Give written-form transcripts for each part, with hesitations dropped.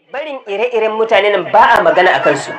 barin ire-iren mutane nan ba a magana a kansu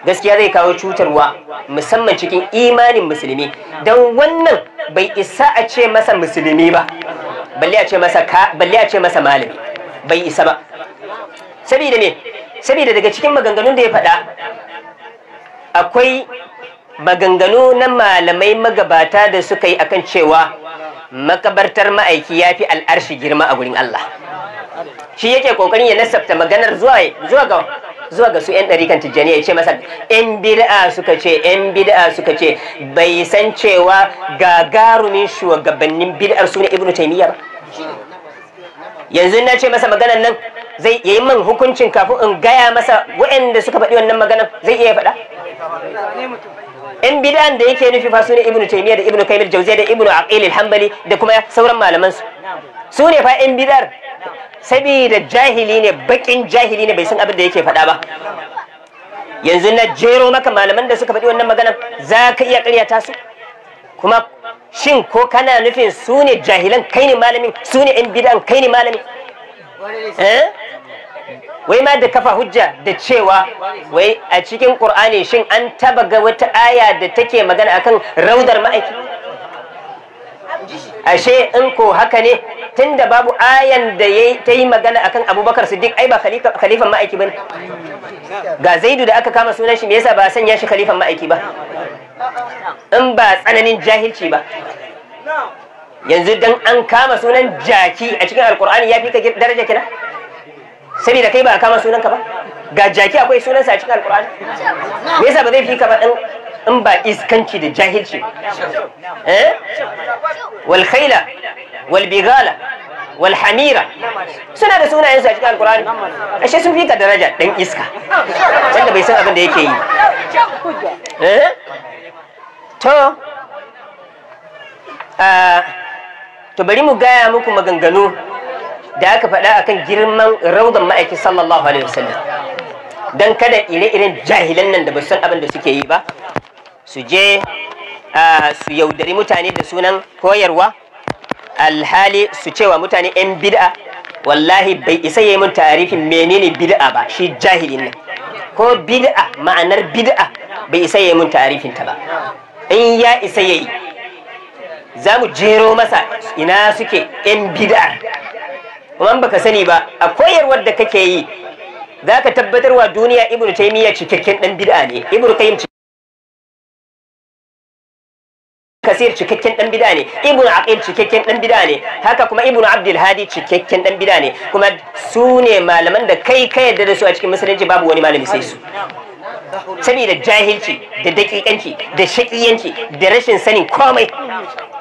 gaskiya zai kawo cutarwa musamman cikin imanin musulmi don wannan bai isa a ce masa musulmi ba balle a ce masa malami bai isa ba saboda me saboda daga cikin maganganun da ya faɗa akwai maganganu na malamai magabata da suka yi akan cewa makabartar ma'aiki ya fi al'arshi girma a gurin Allah shi yake kokarin ya nasabta maganar zuwa ga su 'yan ɗarikan tijjani ya ce masa 'yan bid'a suka ce bai san cewa gagarumin shugabannin bid'ar su ne ibnu taimiyya ba yanzu na ce masa maganar nan zai yi min hukuncin kafin in gaya masa waɗanda suka faɗi wannan maganar zai iya faɗa 'yan bid'an da yake nufi fa su ne ibnu taimiyya da ibnu kaimil jauziya da ibnu aqil al-hanbali da kuma sauran malaman su ne fa 'yan bid'ar saboda jahili ne bakin jahili ne bai san abin da yake faɗa ba yanzu na jero maka malaman da suka faɗi wannan maganar za ka iya ƙaryata su kuma shin ko kana nufin su ne jahilan kai ne malamin su ne yan bid'an kai ne malamin wai ma da kafa hujja da cewa wai a cikin Qur'ani shin an taba ga wata aya da take magana akan raudar ma'aiki ashe in ko haka ne tunda babu ayan da ta yi magana akan Abubakar Siddiq ai ba khalifan ma'aiki bane ga Zaidu da aka kama sunan shi me yasa ba sanya shi khalifan ma'aiki ba in ba tsananin jahilci ba yanzu dan an kama sunan jaki a cikin alkur'ani ya fi ka daraja kina saboda kai ba a kama sunanka ba ga jaki akwai sunansa a cikin alkur'ani me yasa ba zai fi ka ba in ba iskanci da jahilci wal khayla wal bighala wal hamira suna da sunayensu a cikin alkur'ani ashe sun fi ka daraja dan iska wanda bai san abin da yake yi to bari mu gaya muku maganganu da aka faɗa akan girman raudan ma'aiki sallallahu alaihi wasallam dan kada ire-iren jahilan nan da ba san abin da suke yi ba su je su yaudari mutane da sunan koyarwa alhali su cewa mutane 'yan bid'a wallahi bai isa yi mun tarifin menene bid'a ba shi jahilin nan ko bid'a ma'anar bid'a bai isa yi mun tarifin ta ba in ya isa yayi za mu jero masa ina suke 'yan bid'a kuma baka sani ba a koyarwar da kake yi za ka tabbatar wa duniya ibnu taimiyya cikakken dan bid'a ne ibnu qayyim kasir cikakken dan bid'a ne ibnu aqil cikakken dan bid'a ne haka kuma ibnu abdul hadi cikakken dan bid'a ne kuma su ne malaman da kai ka yadda da su a cikin musulunci babu wani malami sai su saboda jahilci da dakikanci da shakiyanci da rashin sanin komai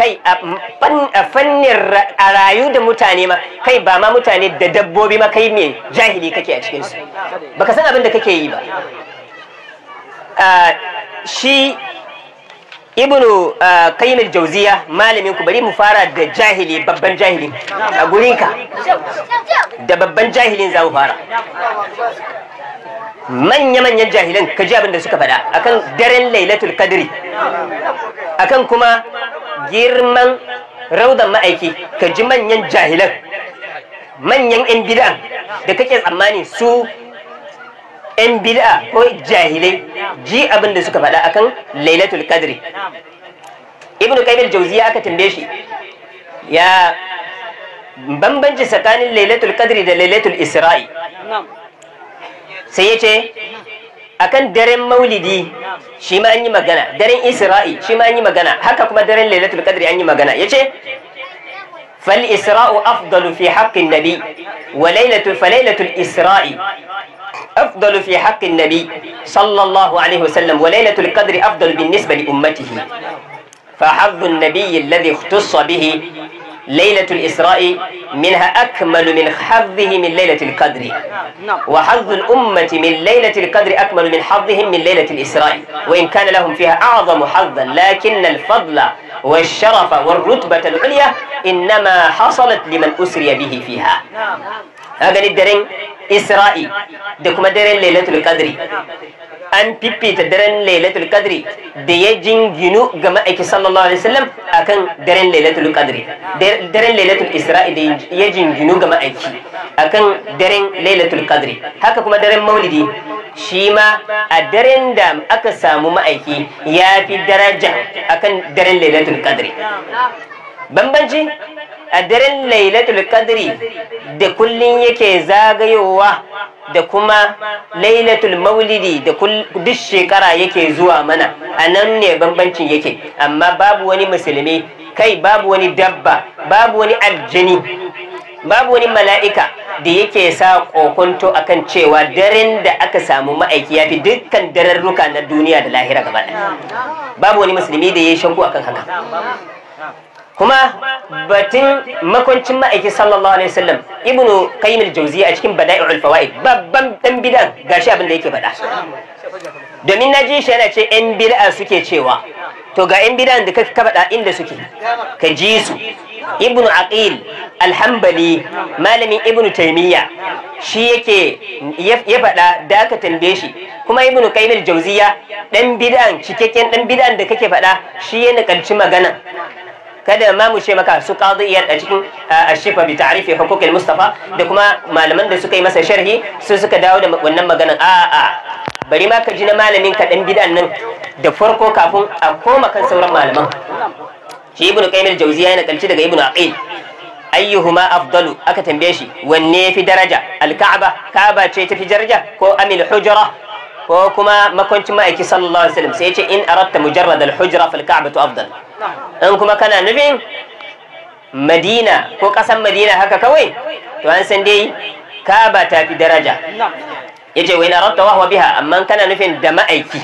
kai a fannin a rayu da mutane ma kai ba ma mutane da dabbobi ma kai mai jahili kake a cikinsu baka san abin da kake yi ba shi ibnu qayyim al-jawziya malamin ku bari mu fara da jahili babban jahili a gurinka da babban jahilin za mu fara manya-manyan jahilan ka ji abin da suka faɗa akan daren lailatul qadri akan kuma girman raudan ma'aiki ka ji manyan jahilan manyan 'yan bid'a da kake tsammani su 'yan bid'a ko jahilai ji abin da suka faɗa akan lailatul qadri ibnu qayyim al-jawziya aka tambaye shi ya bambanci tsakanin lailatul qadri da lailatul isra'i sai ya ce akan daren maulidi shi ma an yi magana daren isra'i shi ma an yi magana haka kuma daren lailatul qadri an yi magana ya ce fal isra'u afdalu fi haqqin nabi wa lailatul isra'i afdalu fi haqqin nabi sallallahu alaihi wasallam wa lailatul qadri afdalu bin nisba li ummatihi fa hadhu an-nabiy alladhi ikhtassa bihi ليلة الإسراء منها أكمل من حظه من ليلة القدر وحظ الأمة من ليلة القدر أكمل من حظهم من ليلة الإسراء وإن كان لهم فيها أعظم حظا لكن الفضل والشرف والرتبة العليا إنما حصلت لمن أسري به فيها هذا الدرين إسرائي دكما درين ليلة القدر an fifita daren lailatul qadri da ya jinginu ga ma'aiki sallallahu alaihi wasallam akan daren lailatul qadri, daren lailatul isra'i da ya jinginu ga ma'aiki akan daren lailatul qadri. Haka kuma daren maulidi shi ma a daren da aka samu ma'aiki ya fi daraja akan daren lailatul qadri. Bambanci a daren lailatul qadri da kullun yake zagayowa da kuma lailatul maulidi da duk shekara yake zuwa mana, a nan ne bambancin yake. Amma babu wani musulmi, kai babu wani dabba, babu wani aljini, babu wani mala'ika da yake sa kokonto akan cewa daren da aka samu ma'aiki ya fi dukkan dararruka na duniya da lahira gaba ɗaya. Babu wani musulmi da ya yi shakku akan haka. Kuma batun makwancin ma'aiki sallallahu alaihi wasallam, ibnu qayyim al-jawziyya a cikin bada'i'ul fawaid, babban dan bid'a gashi abin da yake faɗa. Domin naji shi yana ce yan bid'a suke cewa, to ga yan bid'an da ka faɗa inda suke ka ji su. Ibnu aqil al-hanbali malamin ibnu taymiya shi yake ya faɗa da aka tambaye shi, kuma ibnu qayyim al-jawziyya dan bid'an, cikakken dan bid'an da kake faɗa shi ya nakalci magana. Kada ma mu ce maka su qadiyar a cikin ashifa bi ta'rifi huquq al-mustafa da kuma malaman da suka yi masa sharhi su suka dawo da wannan maganan. A'a, bari ma ka ji na malamin ka dan bid'an nan da farko kafin a koma kan sauran malaman. Shi ibnu qayyim al-jawziyya yana kalci daga ibnu aqil, ayyuhuma afdalu, aka tambaye shi wanne fi daraja, ka'aba ce ta fi daraja ko amil hujra ko kuma makwancin ma'aiki sallallahu alaihi wasallam? Sai ya ce in aratta mujarrad al-hujra fal ka'batu afdal. In kuma kana nufin Madina ko kasan Madina haka kawai, to an san dai Kaaba ta fi daraja. Yace wa in aratta wa huwa biha, amma kana nufin da ma'aiki,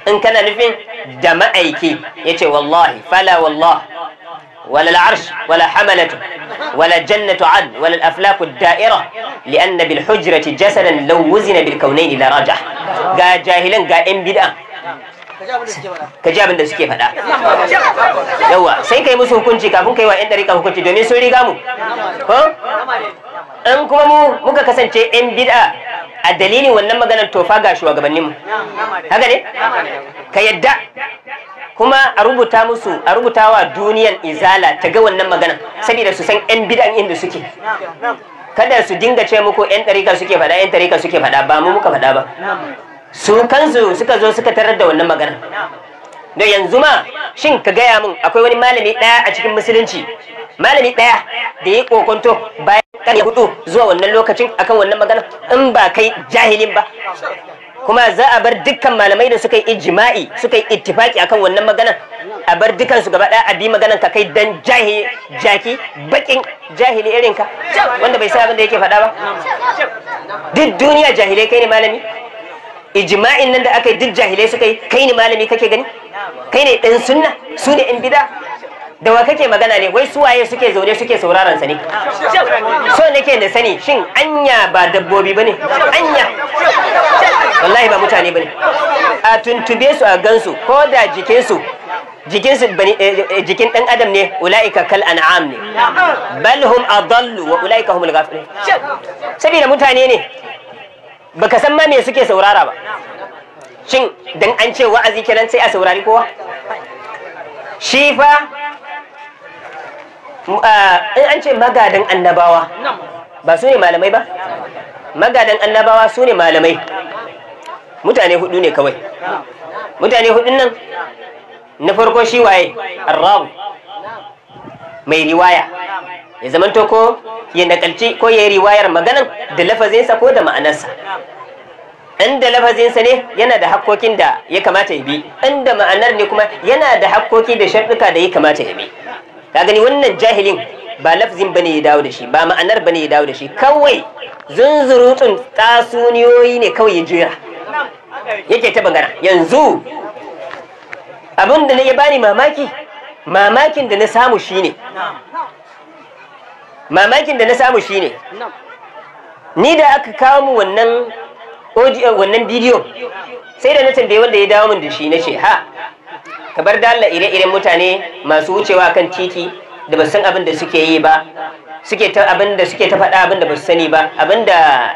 in kana nufin da ma'aiki, yace wallahi fala wallah ولا العرش ولا حملته ولا جنة عدن ولا الأفلاك الدائرة لأن بالحجرة جسدا لو وزن بالكونين لراجح. قا جاهلا قا إن بدأ كجاب suke faɗa. Yawa sai kai musu hukunci kafin kai wa ƴan dariƙa hukunci, domin sun riga mu ko in kuma muka kasance ƴan bid'a a dalilin wannan maganar tofa ga shugabanninmu, haka ne ka yadda kuma a rubuta musu, a rubuta wa duniyan izala ta ga wannan magana saboda su san ƴan bid'an inda suke. Kada su dinga ce muku ƴan ɗarika suke faɗa, ƴan ɗarika suke faɗa, ba mu muka faɗa ba. Su kansu suka zo suka tarar da wannan magana. Da yanzu ma shin ka gaya min akwai wani malami ɗaya a cikin musulunci, malami ɗaya da ya kokonto bayan ƙarni 4 zuwa wannan lokacin akan wannan magana, in ba kai jahilin ba? Kuma za a bar dukkan malamai da suka yi ijma'i, suka yi ittifaki akan wannan magana, a bar dukkan su gaba ɗaya a bi maganan ka kai dan jaki bakin jahili irin ka wanda bai san abin da yake faɗa ba. Duk duniya jahilai, kai ne malami? Ijma'in nan da aka yi duk jahilai suka yi, kai ne malami kake gani? Kai ne ɗan sunna, su ne in bida? Da wa kake magana ne? Wai suwaye suke zaune suke sauraron sa ne? So nake da sani, shin anya ba dabbobi bane? Anya wallahi ba mutane bane. A tuntube su a gansu, ko da jikinsu jikin ɗan adam ne, ula'ika kal an'am ne, bal hum adallu wa ula'ika humul ghafilun. Saboda mutane ne, baka san ma me suke saurara ba. Shin dan an ce wa'azi kenan sai a saurari kowa? Shi fa in an ce magadan annabawa ba su ne malamai ba? Magadan annabawa su ne malamai. Mutane 4 ne kawai. Mutane 4 nan, na farko shi waye? Arrawi, mai riwaya, ya zamanto ko ya nakalci ko ya yi riwayar maganan da lafazinsa ko da ma'anarsa. Inda lafazinsa ne yana da hakkokin da ya kamata ya bi, inda ma'anar ne kuma yana da hakkoki da sharɗuka da ya kamata ya bi. Ka gani wannan jahilin ba lafzin bane ya dawo da shi, ba ma'anar bane ya dawo da shi, kawai zunzurutun tasuniyoyi ne kawai ya jira yake ta magana. Yanzu abin da ya bani mamakin da na samu shine, ni da aka kawo mu wannan bidiyo, sai da na tambaye wanda ya dawo min da shi, na ce ha ka bar da Allah ire-iren mutane masu wucewa kan titi da ba san abin da suke yi ba, suke ta faɗa abin da ba su sani ba, abin da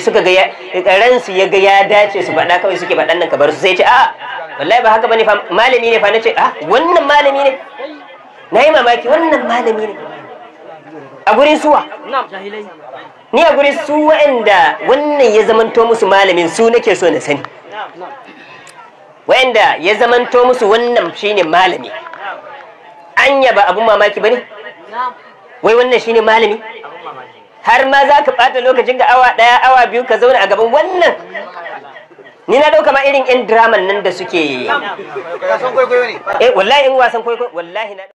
suka ga ransu ya ga ya dace su faɗa kawai suke faɗan nan ka bar su sai ce a wallahi ba haka bane fa malami ne fa nace a wannan malami ne nayi mamaki wannan malami ne a gurin suwa ni a gurin su wa'anda wannan ya zamanto musu malamin su nake so na sani wa'anda ya zamanto musu wannan shine malami anya ba abun mamaki bane wai wannan shine malami har ma za ka ɓata lokacin ga awa ɗaya awa biyu ka zauna a gaban wannan ni na ɗauka ma irin 'yan draman nan da suke wallahi in wasan kwaikwayo wallahi na